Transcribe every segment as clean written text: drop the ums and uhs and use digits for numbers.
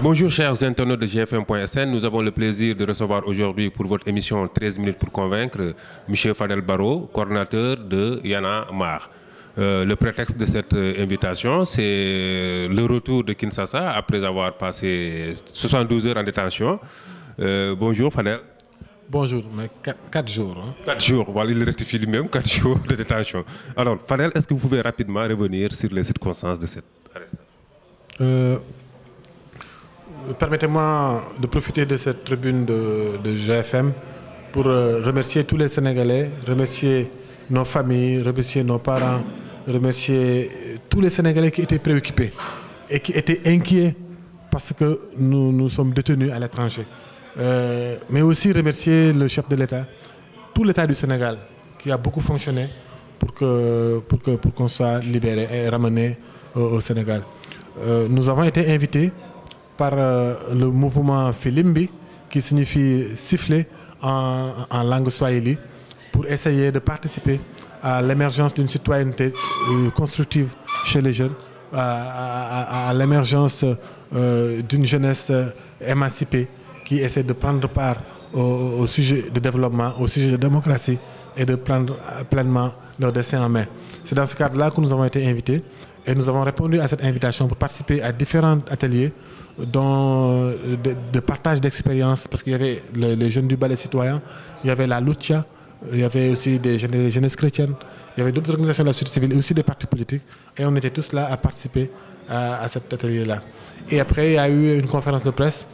Bonjour chers internautes de GFM.sn, nous avons le plaisir de recevoir aujourd'hui pour votre émission 13 minutes pour convaincre M. Fadel Barro, coordinateur de Y'en a marre. Le prétexte de cette invitation, c'est le retour de Kinshasa après avoir passé 72 heures en détention. Bonjour Fadel. Bonjour, mais 4 jours. Hein. 4 jours, voilà, il rectifie lui-même, 4 jours de détention. Alors Fadel, est-ce que vous pouvez rapidement revenir sur les circonstances de cette arrestation? Permettez-moi de profiter de cette tribune de GFM pour remercier tous les Sénégalais, remercier nos familles, remercier nos parents, remercier tous les Sénégalais qui étaient préoccupés et qui étaient inquiets parce que nous sommes détenus à l'étranger. Mais aussi remercier le chef de l'État, tout l'État du Sénégal qui a beaucoup fonctionné pour qu'on soit libéré et ramené au Sénégal. Nous avons été invités par le mouvement Filimbi, qui signifie siffler en langue swahili, pour essayer de participer à l'émergence d'une citoyenneté constructive chez les jeunes, à l'émergence d'une jeunesse émancipée qui essaie de prendre part au sujet de développement, au sujet de démocratie et de prendre pleinement leur destin en main. C'est dans ce cadre-là que nous avons été invités et nous avons répondu à cette invitation pour participer à différents ateliers dont de partage d'expérience, parce qu'il y avait les jeunes du ballet citoyen, il y avait la Lucha, il y avait aussi des jeunesses chrétiennes, il y avait d'autres organisations de la société civile et aussi des partis politiques, et on était tous là à participer à cet atelier-là. Et après, il y a eu une conférence de presse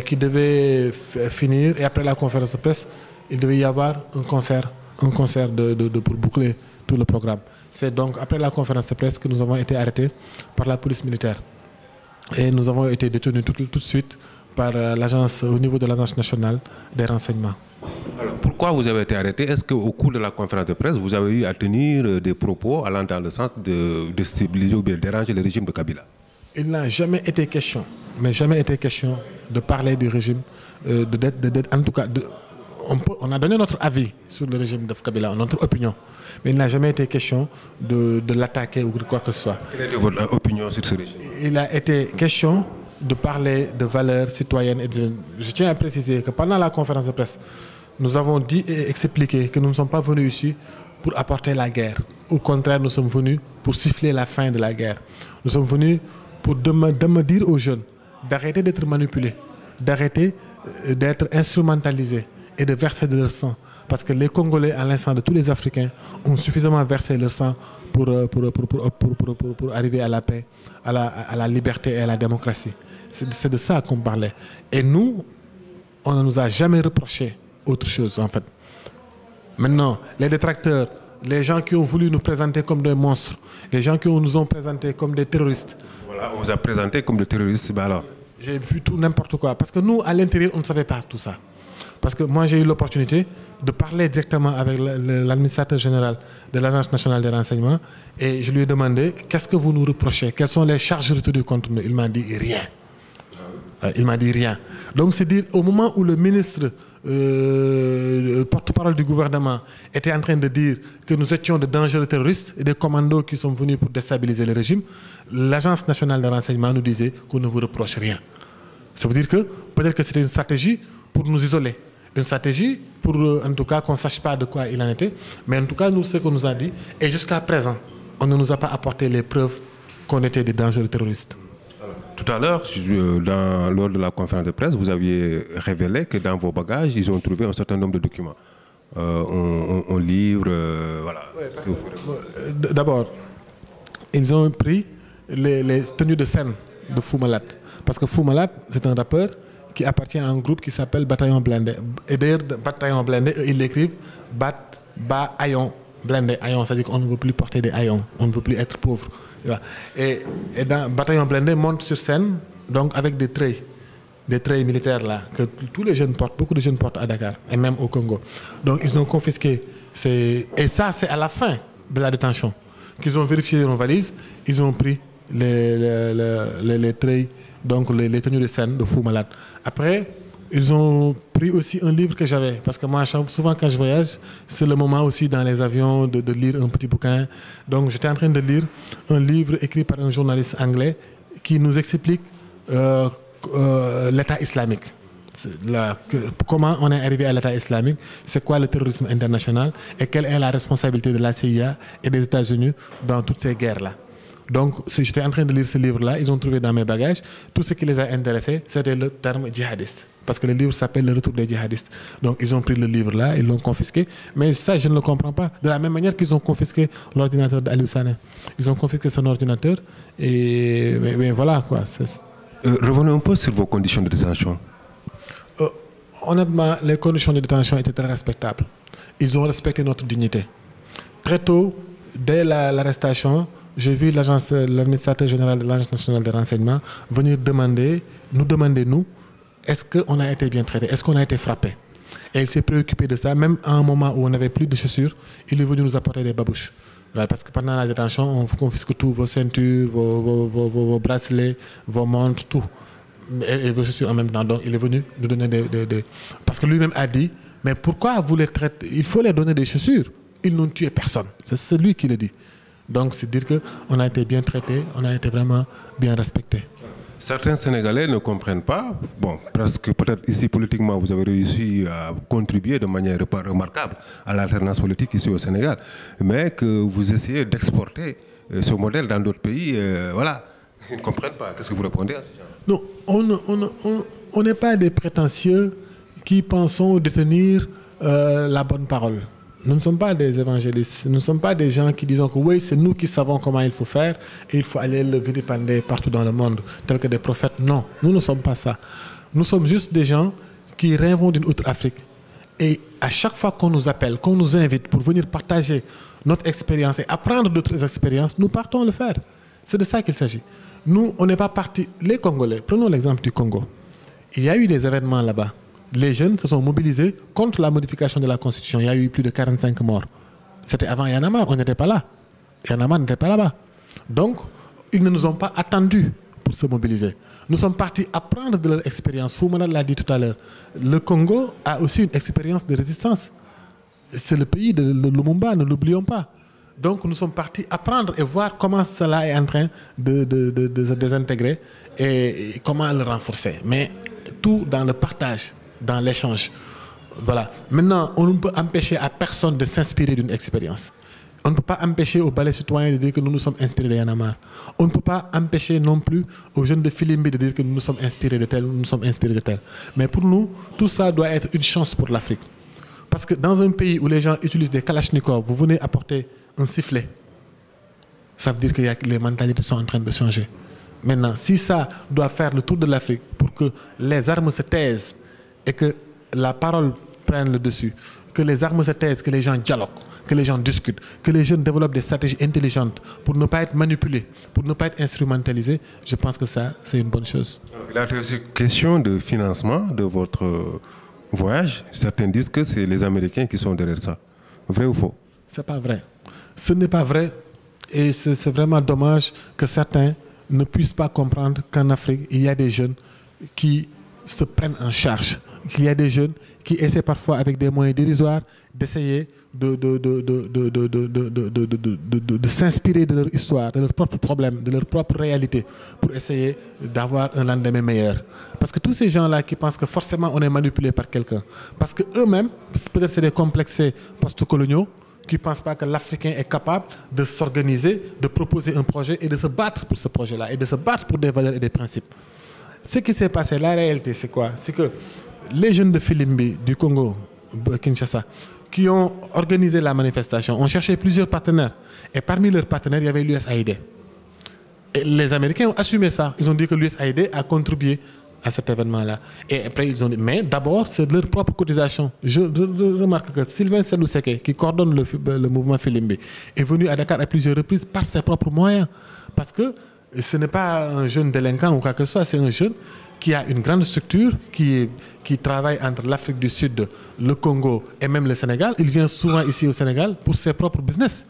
qui devait finir, et après la conférence de presse, il devait y avoir un concert pour boucler tout le programme. C'est donc après la conférence de presse que nous avons été arrêtés par la police militaire. Et nous avons été détenus tout de suite par au niveau de l'Agence nationale des renseignements. Alors, pourquoi vous avez été arrêté? Est-ce qu'au cours de la conférence de presse, vous avez eu à tenir des propos allant dans le sens de déstabiliser ou bien déranger le régime de Kabila? Il n'a jamais été question, mais jamais été question de parler du régime, en tout cas, on a donné notre avis sur le régime de Kabila, notre opinion, mais il n'a jamais été question de l'attaquer ou de quoi que ce soit. Quelle est votre opinion sur ce régime? Il a été question de parler de valeurs citoyennes. Je tiens à préciser que pendant la conférence de presse, nous avons dit et expliqué que nous ne sommes pas venus ici pour apporter la guerre. Au contraire, nous sommes venus pour siffler la fin de la guerre. Nous sommes venus pour dire aux jeunes d'arrêter d'être manipulés, d'arrêter d'être instrumentalisés et de verser de leur sang. Parce que les Congolais, à l'instant de tous les Africains, ont suffisamment versé leur sang pour arriver à la paix, à la liberté et à la démocratie. C'est de ça qu'on parlait. Et nous, on ne nous a jamais reproché autre chose, en fait. Maintenant, les détracteurs, les gens qui ont voulu nous présenter comme des monstres, les gens qui nous ont présentés comme des terroristes. Voilà, on vous a présenté comme des terroristes, ben alors. J'ai vu tout n'importe quoi. Parce que nous, à l'intérieur, on ne savait pas tout ça. Parce que moi, j'ai eu l'opportunité de parler directement avec l'administrateur général de l'Agence nationale des renseignements et je lui ai demandé qu'est-ce que vous nous reprochez, quelles sont les charges retenues contre nous. Il m'a dit rien. Il m'a dit rien. Donc, c'est dire, au moment où le ministre, porte-parole du gouvernement, était en train de dire que nous étions de dangereux terroristes et des commandos qui sont venus pour déstabiliser le régime, l'Agence nationale des renseignements nous disait qu'on ne vous reproche rien. Ça veut dire que peut-être que c'était une stratégie pour nous isoler. Une stratégie pour, en tout cas, qu'on ne sache pas de quoi il en était. Mais en tout cas, nous, ce qu'on nous a dit, et jusqu'à présent, on ne nous a pas apporté les preuves qu'on était des dangereux terroristes. Alors, tout à l'heure, lors de la conférence de presse, vous aviez révélé que dans vos bagages, ils ont trouvé un certain nombre de documents. On livre, voilà. Ouais, d'abord, ils ont pris les tenues de scène de Fou Malade. Parce que Fou Malade, c'est un rappeur qui appartient à un groupe qui s'appelle Bataillon Blindé. Et d'ailleurs, Bataillon Blindé, ils l'écrivent Ayon Blindé. Ayon, c'est-à-dire qu'on ne veut plus porter des haillons, on ne veut plus être pauvre. Et dans Bataillon Blindé monte sur scène, donc avec des traits militaires là, que tous les jeunes portent, beaucoup de jeunes portent à Dakar, et même au Congo. Donc ils ont confisqué, et ça c'est à la fin de la détention, qu'ils ont vérifié nos valises, ils ont pris les traits, donc les tenues de scène de Fou Malade. Après, ils ont pris aussi un livre que j'avais, parce que moi, souvent quand je voyage, c'est le moment aussi dans les avions de lire un petit bouquin. Donc j'étais en train de lire un livre écrit par un journaliste anglais qui nous explique l'État islamique. Comment on est arrivé à l'État islamique, c'est quoi le terrorisme international et quelle est la responsabilité de la CIA et des États-Unis dans toutes ces guerres-là. Donc, j'étais en train de lire ce livre-là, ils ont trouvé dans mes bagages, tout ce qui les a intéressés, c'était le terme djihadiste. Parce que le livre s'appelle Le Retour des djihadistes. Donc, ils ont pris le livre-là, ils l'ont confisqué. Mais ça, je ne le comprends pas. De la même manière qu'ils ont confisqué l'ordinateur d'Aliou Sané. Ils ont confisqué son ordinateur et mais voilà quoi. Revenons un peu sur vos conditions de détention. Honnêtement, les conditions de détention étaient très respectables. Ils ont respecté notre dignité. Très tôt, dès l'arrestation, j'ai vu l'administrateur général de l'Agence nationale de renseignement venir nous demander, est-ce qu'on a été bien traité, est-ce qu'on a été frappé. Et il s'est préoccupé de ça, même à un moment où on n'avait plus de chaussures, il est venu nous apporter des babouches. Parce que pendant la détention, on confisque tout, vos ceintures, vos bracelets, vos montres, tout. Et vos chaussures en même temps. Donc il est venu nous donner des... Parce que lui-même a dit, mais pourquoi vous les traitez? Il faut les donner des chaussures. Ils n'ont tué personne. C'est lui qui le dit. Donc c'est dire qu'on a été bien traité, on a été vraiment bien respecté. Certains Sénégalais ne comprennent pas, bon, presque peut-être ici politiquement vous avez réussi à contribuer de manière remarquable à l'alternance politique ici au Sénégal, mais que vous essayez d'exporter ce modèle dans d'autres pays, voilà, ils ne comprennent pas. Qu'est-ce que vous répondez à ces gens? Non, on n'est pas des prétentieux qui pensons détenir la bonne parole. Nous ne sommes pas des évangélistes, nous ne sommes pas des gens qui disent que oui, c'est nous qui savons comment il faut faire et il faut aller le vilipender partout dans le monde, tels que des prophètes. Non, nous ne sommes pas ça. Nous sommes juste des gens qui rêvons d'une autre Afrique. Et à chaque fois qu'on nous appelle, qu'on nous invite pour venir partager notre expérience et apprendre d'autres expériences, nous partons le faire. C'est de ça qu'il s'agit. Nous, on n'est pas partis. Les Congolais, prenons l'exemple du Congo. Il y a eu des événements là-bas. Les jeunes se sont mobilisés contre la modification de la Constitution. Il y a eu plus de 45 morts. C'était avant Y'en a marre, on n'était pas là. Y'en a marre n'était pas là-bas. Donc, ils ne nous ont pas attendus pour se mobiliser. Nous sommes partis apprendre de leur expérience. Foumanad l'a dit tout à l'heure. Le Congo a aussi une expérience de résistance. C'est le pays de Lumumba, ne l'oublions pas. Donc, nous sommes partis apprendre et voir comment cela est en train de se désintégrer et comment le renforcer. Mais tout dans le partage, dans l'échange. Voilà. Maintenant, on ne peut empêcher à personne de s'inspirer d'une expérience. On ne peut pas empêcher aux balais citoyens de dire que nous nous sommes inspirés de Y'en a marre. On ne peut pas empêcher non plus aux jeunes de Filimbi de dire que nous nous sommes inspirés de tel, nous nous sommes inspirés de tel. Mais pour nous, tout ça doit être une chance pour l'Afrique. Parce que dans un pays où les gens utilisent des kalachnikovs, vous venez apporter un sifflet. Ça veut dire que les mentalités sont en train de changer. Maintenant, si ça doit faire le tour de l'Afrique pour que les armes se taisent et que la parole prenne le dessus, que les armes se taisent, que les gens dialoguent, que les gens discutent, que les jeunes développent des stratégies intelligentes pour ne pas être manipulés, pour ne pas être instrumentalisés, je pense que ça, c'est une bonne chose. Il a été question de financement de votre voyage. Certains disent que c'est les Américains qui sont derrière ça. Vrai ou faux? C'est pas vrai. Ce n'est pas vrai. Et c'est vraiment dommage que certains ne puissent pas comprendre qu'en Afrique, il y a des jeunes qui se prennent en charge. Qu'il y a des jeunes qui essaient parfois avec des moyens dérisoires d'essayer de s'inspirer de leur histoire, de leurs propres problèmes, de leur propre réalité pour essayer d'avoir un lendemain meilleur. Parce que tous ces gens-là qui pensent que forcément on est manipulé par quelqu'un, parce qu'eux-mêmes, peut-être c'est des complexés post-coloniaux, qui ne pensent pas que l'Africain est capable de s'organiser, de proposer un projet et de se battre pour ce projet-là, et de se battre pour des valeurs et des principes. Ce qui s'est passé, la réalité, c'est quoi? C'est que les jeunes de Filimbi, du Congo, Kinshasa, qui ont organisé la manifestation, ont cherché plusieurs partenaires. Et parmi leurs partenaires, il y avait l'USAID. Et les Américains ont assumé ça. Ils ont dit que l'USAID a contribué à cet événement-là. Et après, ils ont dit, mais d'abord, c'est de leur propre cotisation. Je remarque que Sylvain Selouseke, qui coordonne le mouvement Filimbi, est venu à Dakar à plusieurs reprises par ses propres moyens. Parce que ce n'est pas un jeune délinquant ou quoi que ce soit, c'est un jeune qui a une grande structure, qui travaille entre l'Afrique du Sud, le Congo et même le Sénégal. Il vient souvent ici au Sénégal pour ses propres business.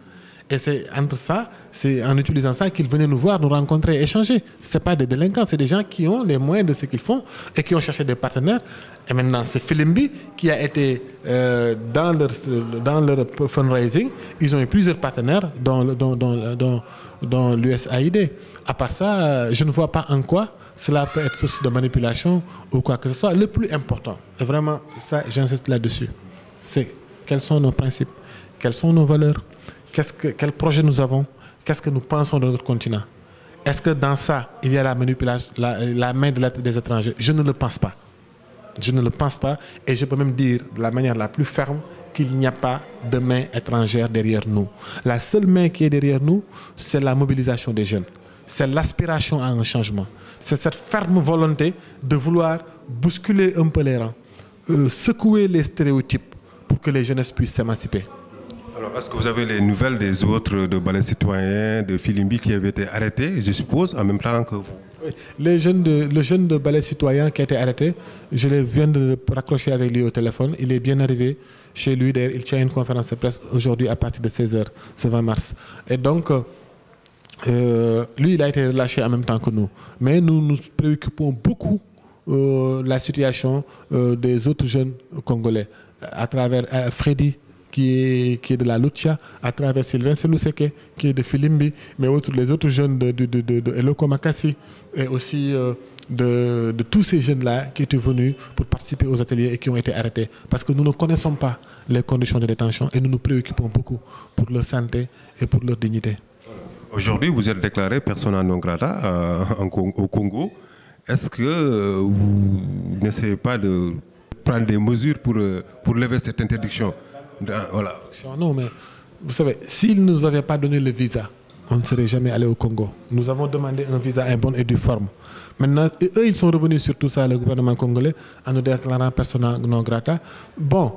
Et c'est entre ça, c'est en utilisant ça qu'ils venaient nous voir, nous rencontrer, échanger. Ce n'est pas des délinquants, c'est des gens qui ont les moyens de ce qu'ils font et qui ont cherché des partenaires. Et maintenant, c'est Filimbi qui a été dans leur fundraising. Ils ont eu plusieurs partenaires dans l'USAID. À part ça, je ne vois pas en quoi cela peut être source de manipulation ou quoi que ce soit. Le plus important, et vraiment, ça, j'insiste là-dessus, c'est quels sont nos principes, quelles sont nos valeurs, quel projet nous avons, qu'est-ce que nous pensons de notre continent. Est-ce que dans ça, il y a la manipulation, la main des étrangers? Je ne le pense pas. Je ne le pense pas, et je peux même dire de la manière la plus ferme qu'il n'y a pas de main étrangère derrière nous. La seule main qui est derrière nous, c'est la mobilisation des jeunes. C'est l'aspiration à un changement. C'est cette ferme volonté de vouloir bousculer un peu les rangs, secouer les stéréotypes pour que les jeunesses puissent s'émanciper. Alors, est-ce que vous avez les nouvelles des autres de Balai Citoyen, de Filimbi qui avaient été arrêtés, je suppose, en même temps que vous? Le jeune de Balai Citoyen qui a été arrêté, je viens de raccrocher avec lui au téléphone. Il est bien arrivé chez lui. D'ailleurs, il tient une conférence de presse aujourd'hui à partir de 16h, ce 20 mars. Et donc, lui, il a été relâché en même temps que nous. Mais nous nous préoccupons beaucoup la situation des autres jeunes Congolais, à travers Freddy, qui est de la Lucha, à travers Sylvain Selouseke, qui est de Filimbi, mais les autres jeunes de Eloko Makassi, et aussi de tous ces jeunes-là qui étaient venus pour participer aux ateliers et qui ont été arrêtés. Parce que nous ne connaissons pas les conditions de détention et nous nous préoccupons beaucoup pour leur santé et pour leur dignité. Aujourd'hui, vous êtes déclaré persona non grata au Congo. Est-ce que vous n'essayez pas de prendre des mesures pour lever cette interdiction? Voilà. Non, mais vous savez, s'ils ne nous avaient pas donné le visa, on ne serait jamais allé au Congo. Nous avons demandé un visa en bonne et due forme. Maintenant, eux, ils sont revenus sur tout ça, le gouvernement congolais, en nous déclarant persona non grata. Bon,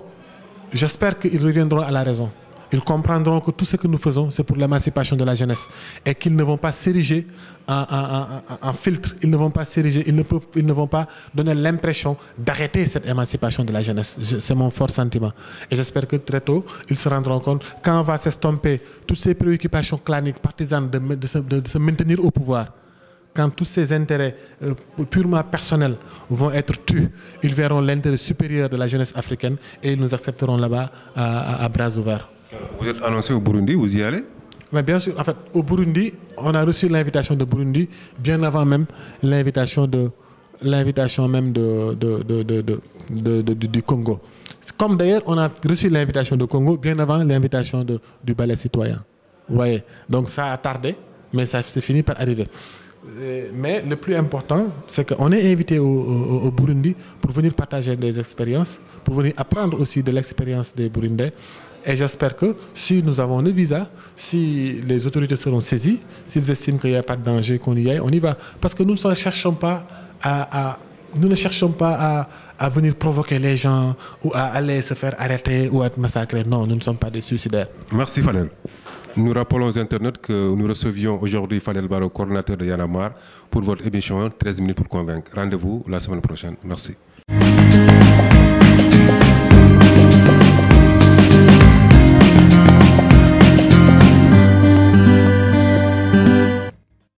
j'espère qu'ils reviendront à la raison. Ils comprendront que tout ce que nous faisons, c'est pour l'émancipation de la jeunesse. Et qu'ils ne vont pas s'ériger en filtre. Ils ne vont pas s'ériger, ils ne vont pas donner l'impression d'arrêter cette émancipation de la jeunesse. C'est mon fort sentiment. Et j'espère que très tôt, ils se rendront compte, quand on va s'estomper toutes ces préoccupations claniques, partisanes de se maintenir au pouvoir, quand tous ces intérêts purement personnels vont être tus, ils verront l'intérêt supérieur de la jeunesse africaine et ils nous accepteront là-bas à bras ouverts. Vous êtes annoncé au Burundi, vous y allez? Mais bien sûr, en fait, au Burundi, on a reçu l'invitation de Burundi bien avant même l'invitation même du Congo. Comme d'ailleurs, on a reçu l'invitation du Congo bien avant l'invitation du Balai Citoyen. Vous voyez? Donc ça a tardé, mais ça s'est fini par arriver. Mais le plus important, c'est qu'on est invité au Burundi pour venir partager des expériences, pour venir apprendre aussi de l'expérience des Burundais. Et j'espère que si nous avons le visa, si les autorités seront saisies, s'ils estiment qu'il n'y a pas de danger, qu'on y aille, on y va. Parce que nous ne cherchons pas à venir provoquer les gens ou à aller se faire arrêter ou à être massacrés. Non, nous ne sommes pas des suicidaires. Merci Fadel. Nous rappelons aux internautes que nous recevions aujourd'hui Fadel Barro, coordinateur de Y'en a marre, pour votre émission 13 minutes pour convaincre. Rendez-vous la semaine prochaine. Merci.